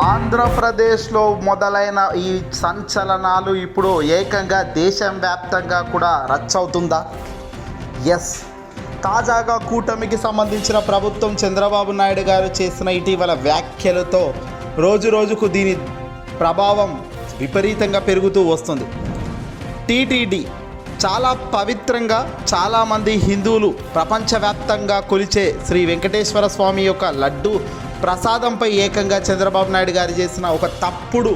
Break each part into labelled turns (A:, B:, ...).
A: ఆంధ్రప్రదేశ్లో మొదలైన ఈ సంచలనాలు ఇప్పుడు ఏకంగా దేశం వ్యాప్తంగా కూడా రచ్చవుతుందా? ఎస్, తాజాగా కూటమికి సంబంధించిన ప్రభుత్వం చంద్రబాబు నాయుడు గారు చేసిన ఇటీవల వ్యాఖ్యలతో రోజుకు దీని ప్రభావం విపరీతంగా పెరుగుతూ వస్తుంది. టీటీడీ చాలా పవిత్రంగా చాలామంది హిందువులు ప్రపంచవ్యాప్తంగా కొలిచే శ్రీ వెంకటేశ్వర స్వామి యొక్క లడ్డు ప్రసాదంపై ఏకంగా చంద్రబాబు నాయుడు గారు చేసిన ఒక తప్పుడు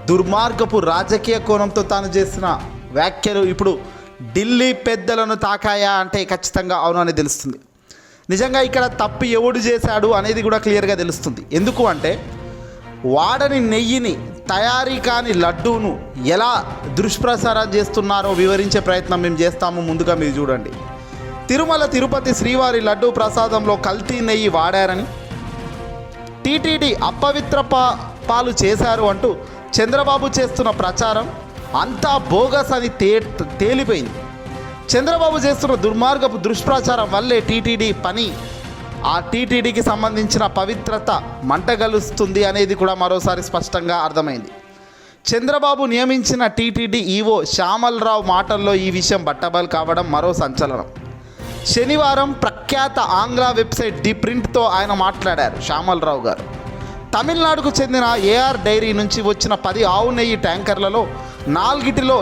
A: దుర్మార్గపు రాజకీయ కోణంతో తాను చేసిన వ్యాఖ్యలు ఇప్పుడు ఢిల్లీ పెద్దలను తాకాయా అంటే ఖచ్చితంగా అవును అని తెలుస్తుంది. నిజంగా ఇక్కడ తప్పు ఎవడు చేశాడు అనేది కూడా క్లియర్గా తెలుస్తుంది. ఎందుకు అంటే వాడని నెయ్యిని తయారీ కాని లడ్డూను ఎలా దుష్ప్రచారం చేస్తున్నారో వివరించే ప్రయత్నం మేము చేస్తాము. ముందుగా మీరు చూడండి. తిరుమల తిరుపతి శ్రీవారి లడ్డూ ప్రసాదంలో కల్తీ నెయ్యి వాడారని, టీటీడీ అపవిత్ర పాలు చేశారు అంటూ చంద్రబాబు చేస్తున్న ప్రచారం అంతా బోగస్ అని తేలిపోయింది. చంద్రబాబు చేస్తున్న దుర్మార్గపు దుష్ప్రచారం వల్లే టీటీడీ పని, ఆ టీటీడీకి సంబంధించిన పవిత్రత మంటగలుస్తుంది అనేది కూడా మరోసారి స్పష్టంగా అర్థమైంది. చంద్రబాబు నియమించిన టీటీడీ ఈవో శ్యామలరావు మాటల్లో ఈ విషయం బట్టబయలు కావడం మరో సంచలనం. శనివారం ప్రఖ్యాత ఆంగ్ల వెబ్సైట్ ది ప్రింట్తో ఆయన మాట్లాడారు. శ్యామలరావు గారు తమిళనాడుకు చెందిన ఏఆర్ డైరీ నుంచి వచ్చిన 10 ఆవు నెయ్యి ట్యాంకర్లలో 4టిలో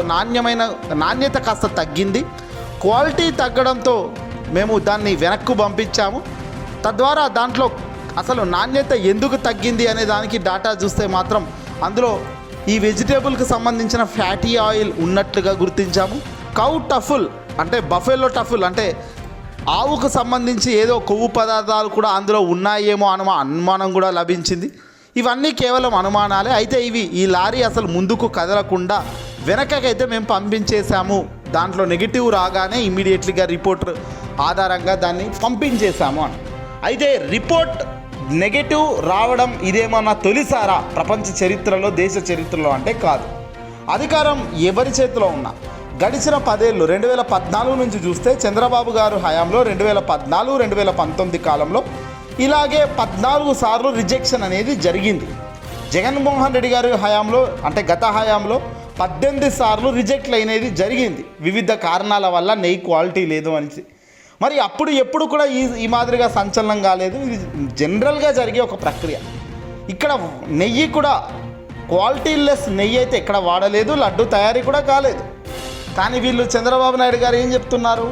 A: నాణ్యత కాస్త తగ్గింది. క్వాలిటీ తగ్గడంతో మేము దాన్ని వెనక్కు పంపించాము. తద్వారా దాంట్లో అసలు నాణ్యత ఎందుకు తగ్గింది అనే దానికి డాటా చూస్తే మాత్రం అందులో ఈ వెజిటేబుల్కి సంబంధించిన ఫ్యాటీ ఆయిల్ ఉన్నట్లుగా గుర్తించాము. కౌ టఫుల్ అంటే బఫెలో టఫుల్ అంటే ఆవుకు సంబంధించి ఏదో కొవ్వు పదార్థాలు కూడా అందులో ఉన్నాయేమో అనుమానం కూడా లభించింది. ఇవన్నీ కేవలం అనుమానాలే. అయితే ఈ లారీ అసలు ముందుకు కదలకుండా వెనకకైతే మేము పంపించేశాము. దాంట్లో నెగిటివ్ రాగానే ఇమ్మీడియట్లీగా రిపోర్ట్ ఆధారంగా దాన్ని పంపించేశాము అని. అయితే రిపోర్ట్ నెగటివ్ రావడం ఇదేమన్నా తొలిసారా ప్రపంచ చరిత్రలో, దేశ చరిత్రలో అంటే కాదు. అధికారం ఎవరి చేతిలో ఉన్నా గడిచిన 10 ఏళ్ళు 2014 నుంచి చూస్తే చంద్రబాబు గారు హయాంలో 2014, 2019 కాలంలో ఇలాగే 14 సార్లు రిజెక్షన్ అనేది జరిగింది. జగన్మోహన్ రెడ్డి గారి హయాంలో అంటే గత హయాంలో 18 సార్లు రిజెక్ట్ అనేది జరిగింది వివిధ కారణాల వల్ల, నెయ్యి క్వాలిటీ లేదు అని. మరి అప్పుడు ఎప్పుడు కూడా ఈ మాదిరిగా సంచలనం కాలేదు. ఇది జనరల్గా జరిగే ఒక ప్రక్రియ. ఇక్కడ నెయ్యి కూడా క్వాలిటీ లెస్ నెయ్యి అయితే ఎక్కడ వాడలేదు, లడ్డు తయారీ కూడా కాలేదు. కానీ వీళ్ళు చంద్రబాబు నాయుడు గారు ఏం చెప్తున్నారు?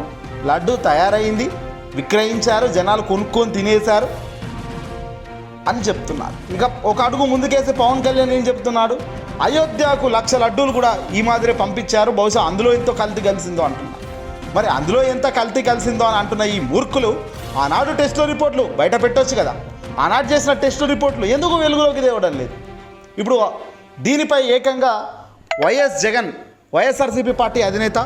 A: లడ్డు తయారైంది, విక్రయించారు, జనాలు కొనుక్కొని తినేశారు అని చెప్తున్నారు. ఇంకా ఒక అడుగు ముందుకేసి పవన్ కళ్యాణ్ ఏం చెప్తున్నాడు? అయోధ్యకు 1,00,000 లడ్డూలు కూడా ఈ మాదిరి పంపించారు, బహుశా అందులో ఎంతో కల్తీ కలిసిందో అంటున్నారు. మరి అందులో ఎంత కల్తీ కలిసిందో అని అంటున్న ఈ మూర్ఖులు ఆనాడు టెస్టుల రిపోర్ట్లు బయట పెట్టవచ్చు కదా. ఆనాడు చేసిన టెస్టు రిపోర్ట్లు ఎందుకు వెలుగులోకి తేవడం లేదు? ఇప్పుడు దీనిపై ఏకంగా వైఎస్ఆర్సీపీ పార్టీ అధినేత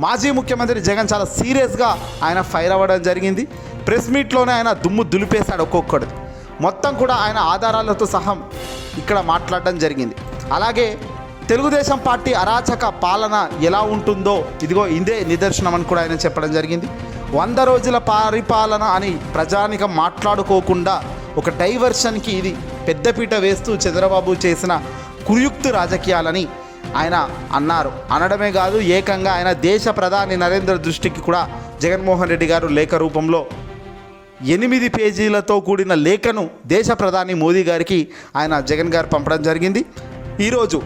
A: మాజీ ముఖ్యమంత్రి జగన్ చాలా సీరియస్గా ఆయన ఫైర్ అవ్వడం జరిగింది. ప్రెస్ మీట్లోనే ఆయన దుమ్ము దులిపేశాడు ఒక్కొక్కటి. మొత్తం కూడా ఆయన ఆధారాలతో సహా ఇక్కడ మాట్లాడడం జరిగింది. అలాగే తెలుగుదేశం పార్టీ అరాచక పాలన ఎలా ఉంటుందో ఇదే నిదర్శనం అని కూడా ఆయన చెప్పడం జరిగింది. 100 రోజుల పరిపాలన అని ప్రజానికం మాట్లాడుకోకుండా ఒక డైవర్షన్కి ఇది పెద్దపీట వేస్తూ చంద్రబాబు చేసిన కుయుక్తి రాజకీయాలని ఆయన అన్నారు. అనడమే కాదు, ఏకంగా ఆయన దేశ ప్రధాని నరేంద్ర దృష్టికి కూడా జగన్మోహన్ రెడ్డి గారు లేఖ రూపంలో 8 పేజీలతో కూడిన లేఖను దేశ ప్రధాని మోదీ గారికి ఆయన జగన్ గారు పంపడం జరిగింది. ఈరోజు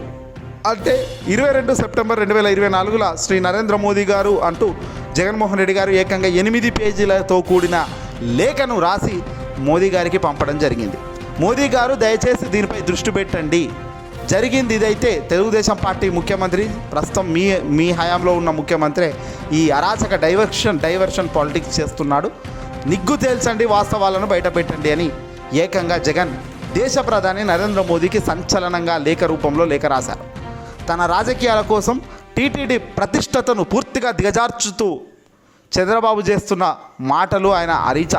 A: అంటే 22 సెప్టెంబర్ 2024 శ్రీ నరేంద్ర మోదీ గారు అంటూ జగన్మోహన్ రెడ్డి గారు ఏకంగా 8 పేజీలతో కూడిన లేఖను రాసి మోదీ గారికి పంపడం జరిగింది. మోదీ గారు దయచేసి దీనిపై దృష్టి పెట్టండి. జరిగింది ఇదైతే తెలుగుదేశం పార్టీ ముఖ్యమంత్రి ప్రస్తుతం మీ హయాంలో ఉన్న ముఖ్యమంత్రి ఈ అరాచక డైవర్షన్ పాలిటిక్స్ చేస్తున్నాడు. నిగ్గు తేల్చండి, వాస్తవాలను బయట పెట్టండి అని ఏకంగా జగన్ దేశ ప్రధాని నరేంద్ర మోదీకి సంచలనంగా లేఖ రూపంలో లేఖ రాశారు. తన రాజకీయాల కోసం టీటీడీ ప్రతిష్టతను పూర్తిగా దిగజార్చుతూ చంద్రబాబు చేస్తున్న మాటలు, ఆయన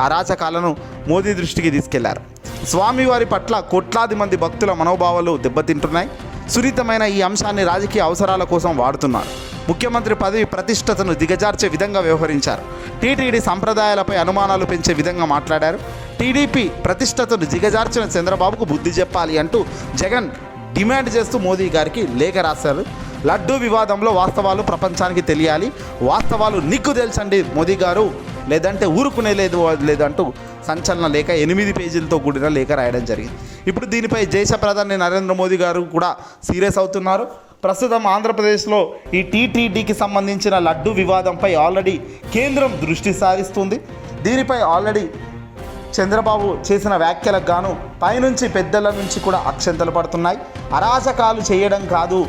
A: అరాచకాలను మోదీ దృష్టికి తీసుకెళ్లారు. స్వామివారి పట్ల కోట్లాది మంది భక్తుల మనోభావాలు దెబ్బతింటున్నాయి. సున్నితమైన ఈ అంశాన్ని రాజకీయ అవసరాల కోసం వాడుతున్నారు. ముఖ్యమంత్రి పదవి ప్రతిష్టతను దిగజార్చే విధంగా వ్యవహరించారు. టీటీడీ సంప్రదాయాలపై అనుమానాలు పెంచే విధంగా మాట్లాడారు. టీడీపీ ప్రతిష్టతను దిగజార్చిన చంద్రబాబుకు బుద్ధి చెప్పాలి అంటూ జగన్ డిమాండ్ చేస్తూ మోదీ గారికి లేఖ రాశారు. లడ్డూ వివాదంలో వాస్తవాలు ప్రపంచానికి తెలియాలి, వాస్తవాలు నీకు తెలుసండి మోదీ గారు, లేదంటే ఊరుకునే లేదంటూ సంచలన లేఖ 8 పేజీలతో కూడిన లేఖ రాయడం జరిగింది. ఇప్పుడు దీనిపై దేశ ప్రధాని నరేంద్ర మోదీ గారు కూడా సీరియస్ అవుతున్నారు. ప్రస్తుతం ఆంధ్రప్రదేశ్లో ఈ టీటీడీకి సంబంధించిన లడ్డూ వివాదంపై ఆల్రెడీ కేంద్రం దృష్టి సారిస్తుంది. దీనిపై ఆల్రెడీ చంద్రబాబు చేసిన వ్యాఖ్యలకు గాను పైనుంచి పెద్దల నుంచి కూడా అక్షంతలు పడుతున్నాయి. అరాచకాలు చేయడం కాదు,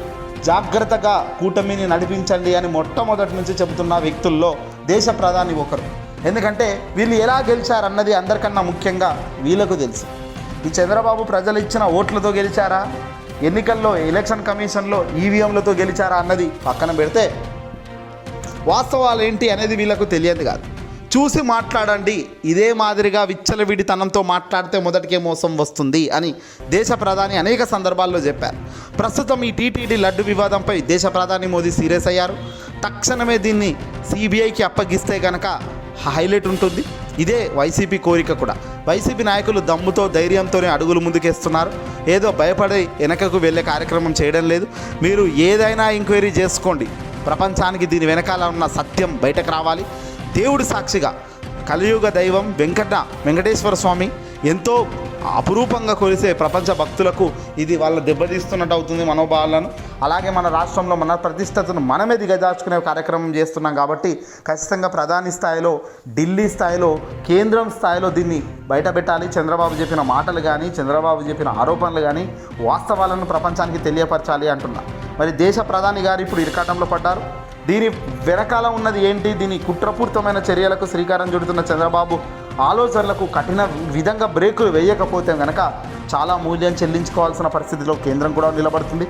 A: జాగ్రత్తగా కూటమిని నడిపించండి అని మొట్టమొదటి నుంచి చెబుతున్న వ్యక్తుల్లో దేశ ప్రధాని ఒకరు. ఎందుకంటే వీళ్ళు ఎలా గెలిచారన్నది అందరికన్నా ముఖ్యంగా వీళ్ళకు తెలుసు. ఈ చంద్రబాబు ప్రజలు ఇచ్చిన ఓట్లతో గెలిచారా, ఎన్నికల్లో ఎలక్షన్ కమిషన్లో ఈవీఎంలతో గెలిచారా అన్నది పక్కన పెడితే వాస్తవాలు ఏంటి అనేది వీళ్ళకు తెలియదు కాదు. చూసి మాట్లాడండి, ఇదే మాదిరిగా విచ్చలవిడితనంతో మాట్లాడితే మొదటికే మోసం వస్తుంది అని దేశ ప్రధాని అనేక సందర్భాల్లో చెప్పారు. ప్రస్తుతం ఈ టీటీడీ లడ్డు వివాదంపై దేశ ప్రధాని మోదీ సీరియస్ అయ్యారు. తక్షణమే దీన్ని సిబిఐకి అప్పగిస్తే కనుక హైలైట్ ఉంటుంది. ఇదే వైసీపీ కోరిక కూడా. వైసీపీ నాయకులు దమ్ముతో ధైర్యంతోనే అడుగులు ముందుకేస్తున్నారు. ఏదో భయపడి వెనకకు వెళ్ళే కార్యక్రమం చేయడం లేదు. మీరు ఏదైనా ఎంక్వైరీ చేసుకోండి, ప్రపంచానికి దీని వెనకాల ఉన్న సత్యం బయటకు రావాలి. దేవుడి సాక్షిగా కలియుగ దైవం వెంకటేశ్వర స్వామి ఎంతో అపురూపంగా కొలిసే ప్రపంచ భక్తులకు ఇది వాళ్ళ దెబ్బతీస్తున్నట్టు అవుతుంది మనోభావాలను. అలాగే మన రాష్ట్రంలో మన ప్రతిష్టతను మనమే దిగజార్చుకునే కార్యక్రమం చేస్తున్నాం కాబట్టి ఖచ్చితంగా ప్రధాని స్థాయిలో, ఢిల్లీ స్థాయిలో, కేంద్రం స్థాయిలో దీన్ని బయటపెట్టాలి. చంద్రబాబు చెప్పిన మాటలు కానీ, చంద్రబాబు చెప్పిన ఆరోపణలు కానీ వాస్తవాలను ప్రపంచానికి తెలియపరచాలి అంటున్నా. మరి దేశ ప్రధాని గారు ఇప్పుడు ఇరకాటంలో పడ్డారు. దీని వెనకాల ఉన్నది ఏంటి? దీని కుట్రపూరితమైన చర్యలకు శ్రీకారం చుడుతున్న చంద్రబాబు ఆలోచనలకు కఠిన విధంగా బ్రేకులు వేయకపోతే కనుక చాలా మూల్యం చెల్లించుకోవాల్సిన పరిస్థితిలో కేంద్రం కూడా నిలబడుతుంది.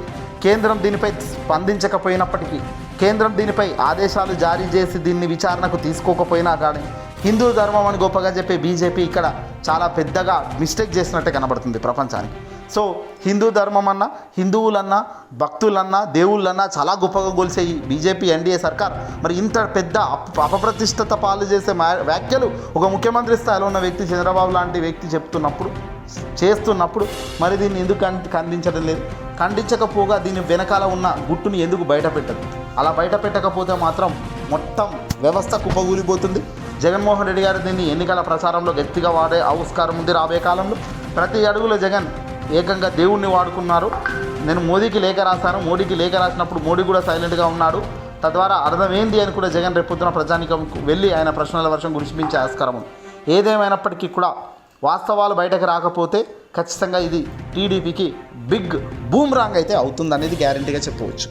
A: కేంద్రం దీనిపై స్పందించకపోయినప్పటికీ, కేంద్రం దీనిపై ఆదేశాలు జారీ చేసి దీన్ని విచారణకు తీసుకోకపోయినా కానీ హిందూ ధర్మం అని గొప్పగా చెప్పే బీజేపీ ఇక్కడ చాలా పెద్దగా మిస్టేక్ చేసినట్టే కనబడుతుంది ప్రపంచానికి. సో హిందూ ధర్మం అన్నా, హిందువులన్నా, భక్తులన్నా, దేవుళ్ళన్నా చాలా గొప్పగా గొలిసే ఈ బీజేపీ ఎన్డీఏ సర్కార్ మరి ఇంత పెద్ద అపప్రతిష్టత పాలు చేసే వ్యాఖ్యలు ఒక ముఖ్యమంత్రి స్థాయిలో ఉన్న వ్యక్తి చంద్రబాబు లాంటి వ్యక్తి చేస్తున్నప్పుడు మరి దీన్ని ఎందుకు ఖండించడం లేదు? ఖండించకపోగా దీని వెనకాల ఉన్న గుట్టుని ఎందుకు బయట పెట్టదు? అలా బయట పెట్టకపోతే మాత్రం మొత్తం వ్యవస్థ కుప్పగూలిపోతుంది. జగన్మోహన్ రెడ్డి గారు దీన్ని ఎన్నికల ప్రచారంలో గట్టిగా వాడే ఆవిష్కారం ఉంది. రాబోయే కాలంలో ప్రతి అడుగులో జగన్ ఏకంగా దేవుణ్ణి వాడుకున్నారు. నేను మోదీకి లేఖ రాశాను, మోడీకి లేఖ రాసినప్పుడు మోడీ కూడా సైలెంట్గా ఉన్నాడు. తద్వారా అర్థం ఏంది అని కూడా జగన్ రేపొద్దున ప్రజానికంకు వెళ్ళి ఆయన ప్రశ్నల వర్షం కురిపించే ఆస్కారం ఉంది. ఏదేమైనప్పటికీ కూడా వాస్తవాలు బయటకు రాకపోతే ఖచ్చితంగా ఇది టీడీపీకి బిగ్ బూమ్రాంగ్ అయితే అవుతుందనేది గ్యారంటీగా చెప్పవచ్చు.